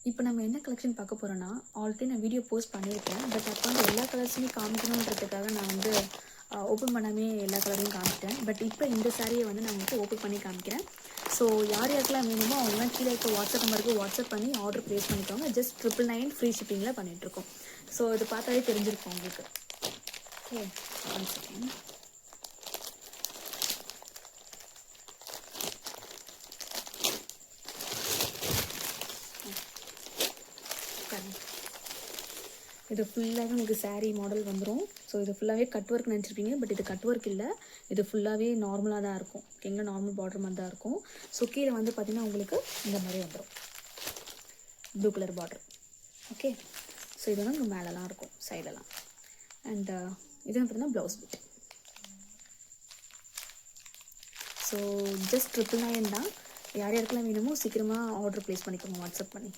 இப்போ நம்ம என்ன கலெக்ஷன் பார்க்க போகிறோன்னா, ஆல்ரெடி நான் வீடியோ போஸ்ட் பண்ணியிருக்கேன். பட் அப்போ வந்து எல்லா கலர்ஸுமே காமிக்கணுன்றதுக்காக நான் வந்து ஓப்பன் பண்ணாமே எல்லா கலரையும் காமிச்சிட்டேன். பட் இப்போ இந்த சாரியை வந்து நான் வந்து ஓப்பன் பண்ணி காமிக்கிறேன். ஸோ யார் யாருக்கெல்லாம் வேணுமோ அவங்களாம் கீழே இருக்க வாட்ஸ்அப் நம்பருக்கு வாட்ஸ்அப் பண்ணி ஆர்டர் ப்ளேஸ் பண்ணிக்கோங்க. ஜஸ்ட் 999 ஃப்ரீ ஷிப்பிங்கில் பண்ணிகிட்ருக்கோம். ஸோ இது பார்த்தாலே தெரிஞ்சிருக்கும் உங்களுக்கு. Okay, one second. இது ஃபுல்லாகவே உங்களுக்கு சாரீ மாடல் வந்துடும். ஸோ இது ஃபுல்லாகவே கட் ஒர்க் நினச்சிருப்பீங்க. பட் இது கட் ஒர்க் இல்லை, இது ஃபுல்லாகவே நார்மலாக தான் இருக்கும். ஓகேங்களா, நார்மல் பார்டர் மாதிரி தான் இருக்கும். ஸோ கீழே வந்து பார்த்திங்கன்னா உங்களுக்கு இந்த மாதிரி வந்துடும் blue colour border. Okay, so இது வந்து உங்களுக்கு மேலெலாம் இருக்கும், சைடெல்லாம். அண்ட் இது பார்த்திங்கன்னா ப்ளவுஸ் பிட். ஸோ ஜஸ்ட் 999 தான். யார் யாருக்கெல்லாம் வேணுமோ சீக்கிரமாக ஆர்டர் ப்ளேஸ் பண்ணிக்கோங்க வாட்ஸ்அப் பண்ணி.